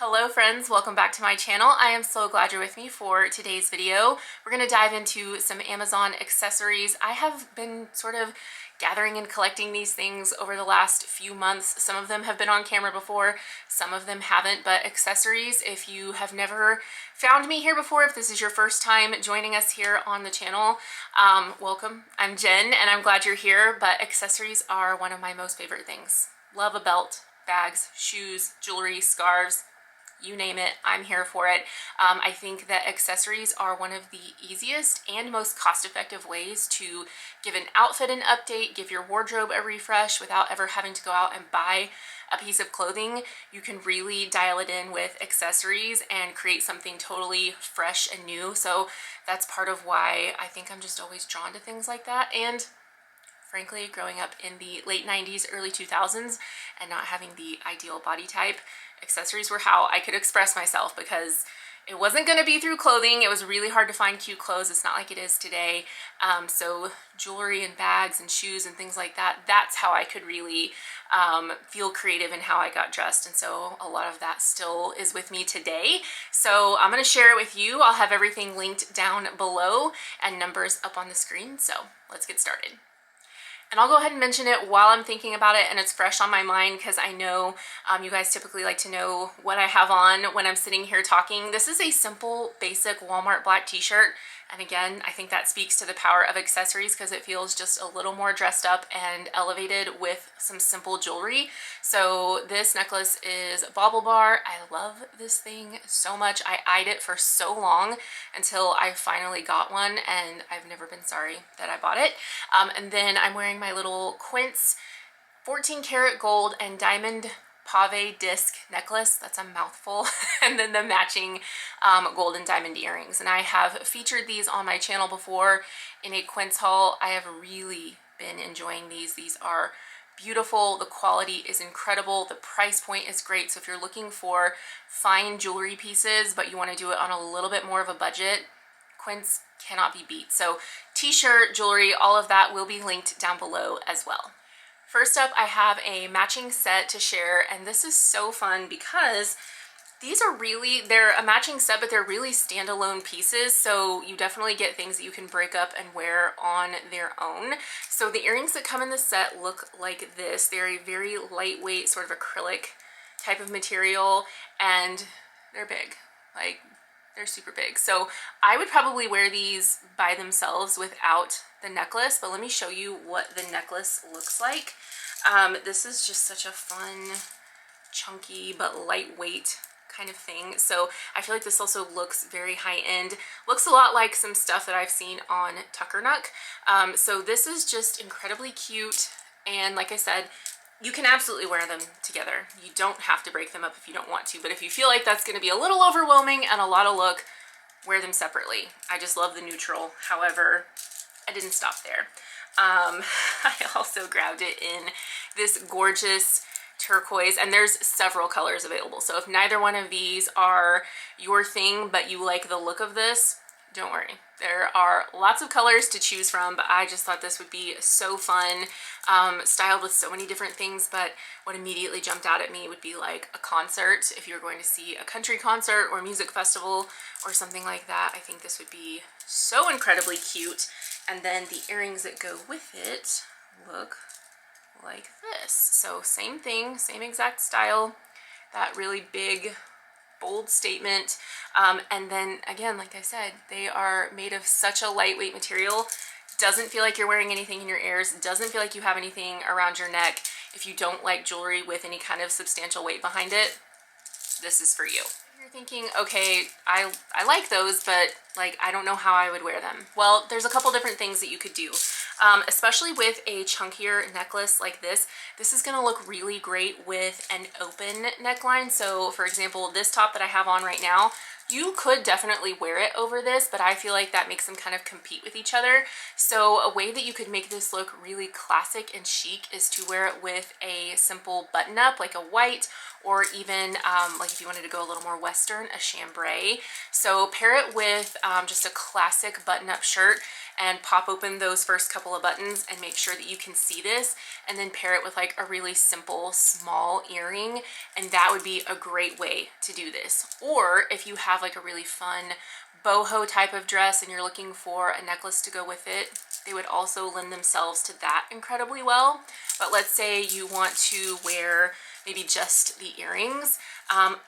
Hello friends, welcome back to my channel. I am so glad you're with me for today's video. We're going to dive into some Amazon accessories. I have been sort of gathering and collecting these things over the last few months. Some of them have been on camera before, some of them haven't, but accessories, if you have never found me here before, if this is your first time joining us here on the channel, welcome. I'm Jen and I'm glad you're here, but accessories are one of my most favorite things. Love a belt, bags, shoes, jewelry, scarves, you name it, I'm here for it. I think that accessories are one of the easiest and most cost-effective ways to give an outfit an update, give your wardrobe a refresh without ever having to go out and buy a piece of clothing. You can really dial it in with accessories and create something totally fresh and new. So that's part of why I think I'm just always drawn to things like that. And frankly, growing up in the late 90s, early 2000s, and not having the ideal body type, accessories were how I could express myself because it wasn't going to be through clothing. It was really hard to find cute clothes. It's not like it is today. So jewelry and bags and shoes and things like that, that's how I could really feel creative in how I got dressed. And so a lot of that still is with me today. So I'm going to share it with you. I'll have everything linked down below and numbers up on the screen. So let's get started. And I'll go ahead and mention it while I'm thinking about it and it's fresh on my mind because I know you guys typically like to know what I have on when I'm sitting here talking. This is a simple, basic Walmart black t-shirt. And again, I think that speaks to the power of accessories because it feels just a little more dressed up and elevated with some simple jewelry. So this necklace is Bauble Bar. I love this thing so much. I eyed it for so long until I finally got one and I've never been sorry that I bought it. And then I'm wearing my little Quince 14 karat gold and diamond pave disc necklace. That's a mouthful. And then the matching gold and diamond earrings. And I have featured these on my channel before in a Quince haul. I have really been enjoying these. These are beautiful. The quality is incredible. The price point is great. So if you're looking for fine jewelry pieces, but you want to do it on a little bit more of a budget, Quince cannot be beat. So t-shirt, jewelry, all of that will be linked down below as well. First up, I have a matching set to share, and this is so fun because these are really, they're a matching set, but they're really standalone pieces, so you definitely get things that you can break up and wear on their own. So the earrings that come in the set look like this. They're a very lightweight, sort of acrylic type of material, and they're big. Like, they're super big. So I would probably wear these by themselves without the necklace, but let me show you what the necklace looks like. This is just such a fun, chunky, but lightweight kind of thing. So I feel like this also looks very high end. Looks a lot like some stuff that I've seen on Tuckernuck. So this is just incredibly cute. And like I said, you can absolutely wear them together. You don't have to break them up if you don't want to, but if you feel like that's going to be a little overwhelming and a lot of look, wear them separately. I just love the neutral. However, I didn't stop there. I also grabbed it in this gorgeous turquoise, and there's several colors available. So if neither one of these are your thing, but you like the look of this, don't worry. There are lots of colors to choose from, but I just thought this would be so fun, styled with so many different things. But what immediately jumped out at me would be like a concert. If you're going to see a country concert or music festival or something like that, I think this would be so incredibly cute. And then the earrings that go with it look like this. So same thing, same exact style, that really big, bold statement. And then again, like I said, they are made of such a lightweight material. Doesn't feel like you're wearing anything in your ears. Doesn't feel like you have anything around your neck. If you don't like jewelry with any kind of substantial weight behind it, this is for you. You're thinking, okay, I like those, but like, I don't know how I would wear them. Well, there's a couple different things that you could do. Especially with a chunkier necklace like this. This is gonna look really great with an open neckline. So for example, this top that I have on right now, you could definitely wear it over this, but I feel like that makes them kind of compete with each other. So a way that you could make this look really classic and chic is to wear it with a simple button up, like a white, or even like if you wanted to go a little more Western, a chambray. So pair it with just a classic button up shirt. and pop open those first couple of buttons and make sure that you can see this, and then pair it with like a really simple small earring, and that would be a great way to do this. Or if you have like a really fun boho type of dress and you're looking for a necklace to go with it, they would also lend themselves to that incredibly well. But let's say you want to wear maybe just the earrings.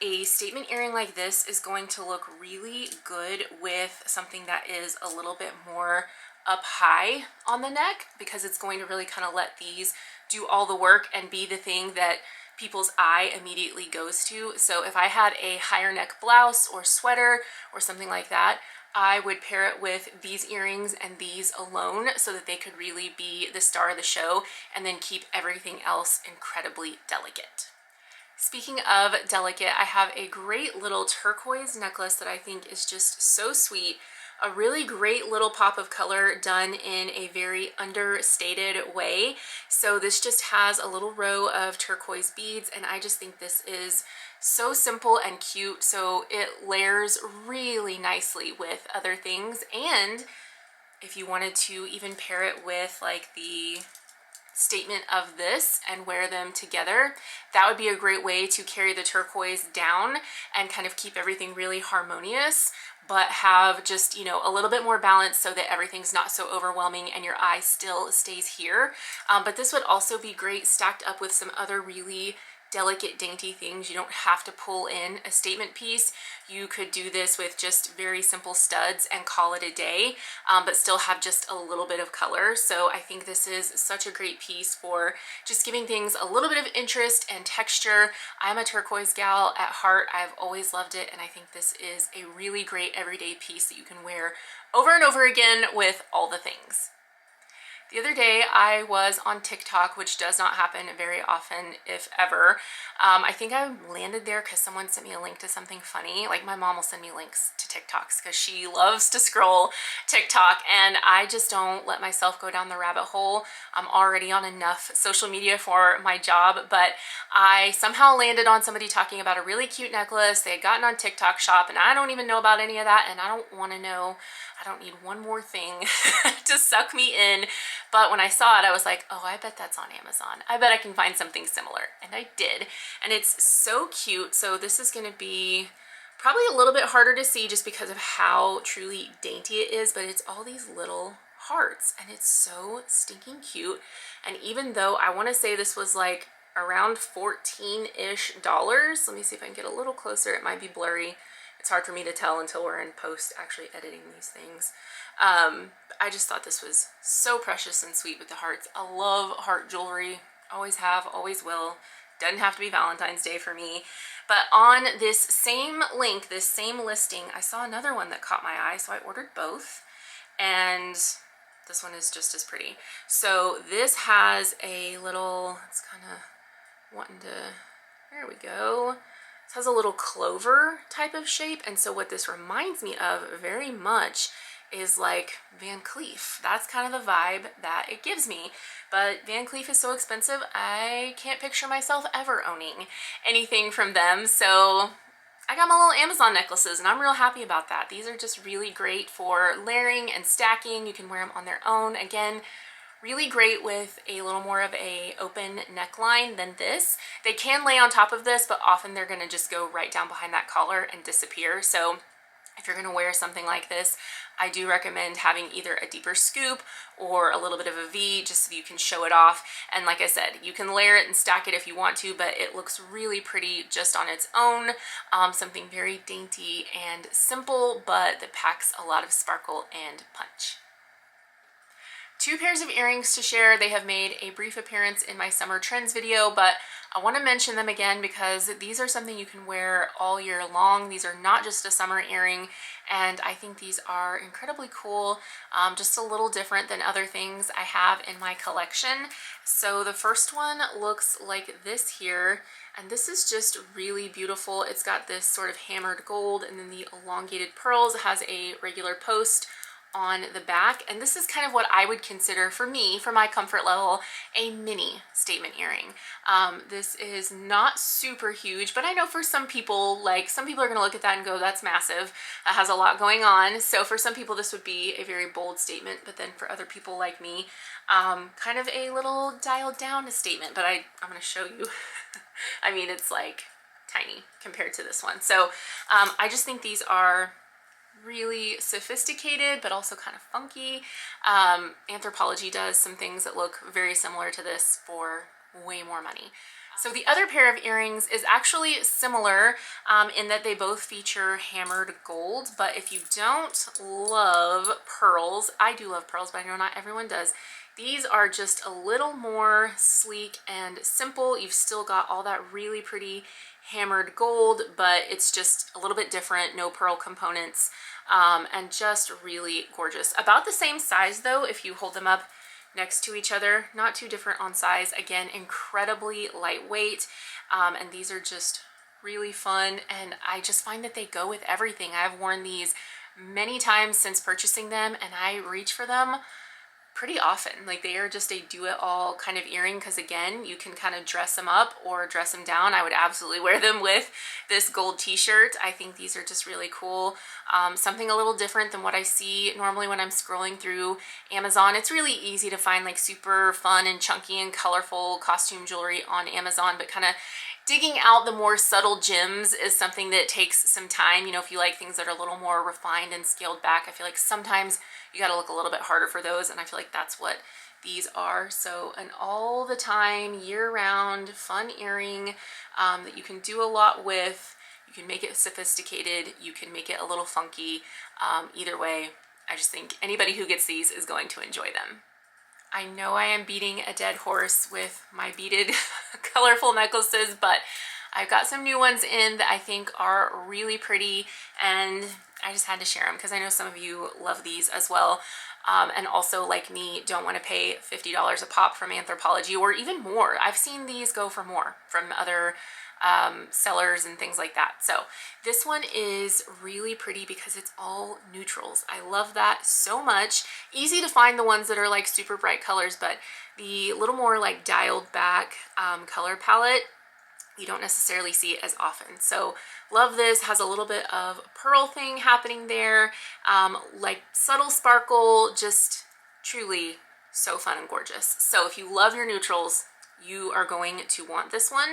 A statement earring like this is going to look really good with something that is a little bit more up high on the neck, because it's going to really kind of let these do all the work and be the thing that people's eye immediately goes to. So if I had a higher neck blouse or sweater or something like that, I would pair it with these earrings and these alone so that they could really be the star of the show, and then keep everything else incredibly delicate. Speaking of delicate, I have a great little turquoise necklace that I think is just so sweet. A really great little pop of color done in a very understated way. So this just has a little row of turquoise beads, and I just think this is so simple and cute. So it layers really nicely with other things. And if you wanted to even pair it with like the statement of this and wear them together, that would be a great way to carry the turquoise down and kind of keep everything really harmonious, but have just, you know, a little bit more balance so that everything's not so overwhelming and your eye still stays here. But this would also be great stacked up with some other really delicate, dainty things. You don't have to pull in a statement piece. You could do this with just very simple studs and call it a day, but still have just a little bit of color. So I think this is such a great piece for just giving things a little bit of interest and texture. I'm a turquoise gal at heart. I've always loved it, and I think this is a really great everyday piece that you can wear over and over again with all the things. The other day I was on TikTok, which does not happen very often, if ever. I think I landed there because someone sent me a link to something funny. Like, my mom will send me links to TikToks because she loves to scroll TikTok, and I just don't let myself go down the rabbit hole. I'm already on enough social media for my job, but I somehow landed on somebody talking about a really cute necklace they had gotten on TikTok Shop, and I don't even know about any of that, and I don't want to know. I don't need one more thing to suck me in. But when I saw it, I was like, oh, I bet that's on Amazon. I bet I can find something similar. And I did. And it's so cute. So this is going to be probably a little bit harder to see just because of how truly dainty it is, but it's all these little hearts and it's so stinking cute. And even though I want to say this was like around $14-ish, let me see if I can get a little closer. It might be blurry. It's hard for me to tell until we're in post actually editing these things. I just thought this was so precious and sweet with the hearts. I love heart jewelry. Always have, always will. Doesn't have to be Valentine's Day for me. But on this same link, this same listing, I saw another one that caught my eye, so I ordered both. And this one is just as pretty. So this has a little, it's kind of wanting to, there we go. It has a little clover type of shape, and so what this reminds me of very much is like Van Cleef. That's kind of the vibe that it gives me. But Van Cleef is so expensive, I can't picture myself ever owning anything from them. So I got my little Amazon necklaces, and I'm real happy about that. These are just really great for layering and stacking. You can wear them on their own. Again, really great with a little more of a open neckline than this. They can lay on top of this, but often they're gonna just go right down behind that collar and disappear. So if you're gonna wear something like this, I do recommend having either a deeper scoop or a little bit of a V just so you can show it off. And like I said, you can layer it and stack it if you want to, but it looks really pretty just on its own. Something very dainty and simple, but that packs a lot of sparkle and punch. Two pairs of earrings to share. They have made a brief appearance in my summer trends video, but I want to mention them again because these are something you can wear all year long. These are not just a summer earring, and I think these are incredibly cool, just a little different than other things I have in my collection. So the first one looks like this here, and this is just really beautiful. It's got this sort of hammered gold and then the elongated pearls. It has a regular post on the back, and this is kind of what I would consider, for me, for my comfort level, a mini statement earring. This is not super huge, but I know for some people, like some people are gonna look at that and go, that's massive, that has a lot going on. So for some people this would be a very bold statement, but then for other people like me, kind of a little dialed down statement. But I'm gonna show you. I mean, it's like tiny compared to this one. So I just think these are really sophisticated, but also kind of funky. Anthropologie does some things that look very similar to this for way more money. So the other pair of earrings is actually similar in that they both feature hammered gold, but if you don't love pearls, I do love pearls, but I know not everyone does, these are just a little more sleek and simple. You've still got all that really pretty hammered gold, but it's just a little bit different, no pearl components, and just really gorgeous. About the same size though, if you hold them up next to each other, not too different on size. Again, incredibly lightweight, and these are just really fun, and I just find that they go with everything. I've worn these many times since purchasing them, and I reach for them pretty often. Like, they are just a do-it-all kind of earring, because again, you can kind of dress them up or dress them down. I would absolutely wear them with this gold t-shirt. I think these are just really cool. Something a little different than what I see normally when I'm scrolling through Amazon. It's really easy to find like super fun and chunky and colorful costume jewelry on Amazon, but kind of digging out the more subtle gems is something that takes some time. You know, if you like things that are a little more refined and scaled back, I feel like sometimes you got to look a little bit harder for those, and I feel like that's what these are. So an all the time, year-round fun earring that you can do a lot with. You can make it sophisticated, you can make it a little funky. Either way, I just think anybody who gets these is going to enjoy them. I know I am beating a dead horse with my beaded colorful necklaces, but I've got some new ones in that I think are really pretty, and I just had to share them because I know some of you love these as well. And also, like me, don't want to pay $50 a pop from Anthropologie, or even more. I've seen these go for more from other sellers and things like that. So this one is really pretty because it's all neutrals. I love that so much. Easy to find the ones that are like super bright colors, but the little more like dialed back color palette, you don't necessarily see it as often. So love this. Has a little bit of pearl thing happening there, like subtle sparkle, just truly so fun and gorgeous. So if you love your neutrals, you are going to want this one.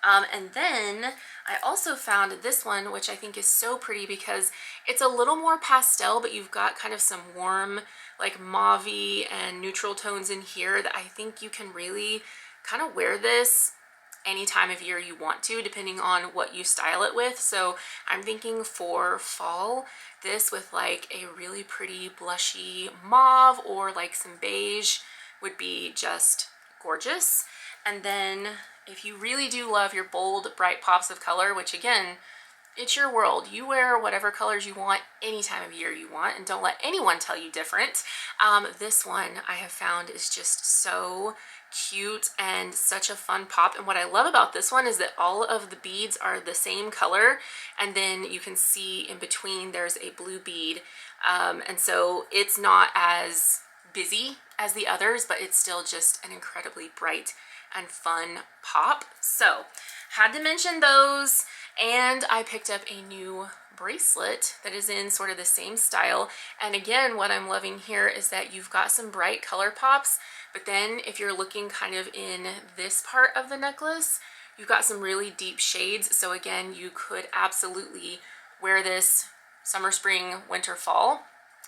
And then I also found this one, which I think is so pretty because it's a little more pastel, but you've got kind of some warm, like mauve-y and neutral tones in here that I think you can really kind of wear this any time of year you want to, depending on what you style it with. So I'm thinking for fall, this with like a really pretty blushy mauve or like some beige would be just gorgeous. And then if you really do love your bold, bright pops of color, which again, it's your world. You wear whatever colors you want any time of year you want, and don't let anyone tell you different. This one I have found is just so cute and such a fun pop. And what I love about this one is that all of the beads are the same color, and then you can see in between there's a blue bead. And so it's not as busy as the others, but it's still just an incredibly bright and fun pop. So had to mention those. And I picked up a new bracelet that is in sort of the same style. And again, what I'm loving here is that you've got some bright color pops, but then if you're looking kind of in this part of the necklace, you've got some really deep shades. So again, you could absolutely wear this summer, spring, winter, fall.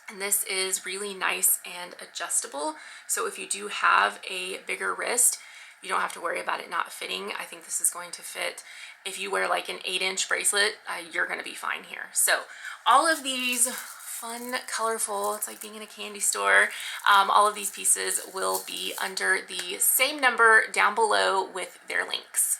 And this is really nice and adjustable. So if you do have a bigger wrist, you don't have to worry about it not fitting. I think this is going to fit. If you wear like an 8-inch bracelet, you're gonna be fine here. So all of these fun, colorful, it's like being in a candy store, all of these pieces will be under the same number down below with their links.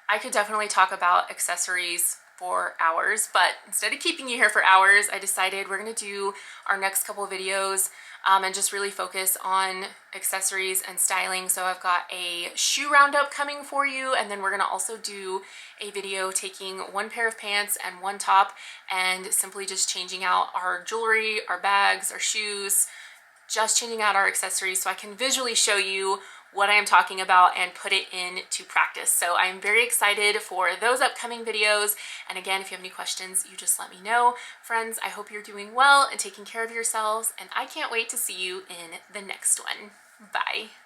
I could definitely talk about accessories for hours, but instead of keeping you here for hours, I decided we're gonna do our next couple of videos and just really focus on accessories and styling. So I've got a shoe roundup coming for you, and then we're gonna also do a video taking one pair of pants and one top and simply just changing out our jewelry, our bags, our shoes, just changing out our accessories so I can visually show you what I am talking about and put it into practice. So I'm very excited for those upcoming videos. And again, if you have any questions, you just let me know. Friends, I hope you're doing well and taking care of yourselves, and I can't wait to see you in the next one. Bye.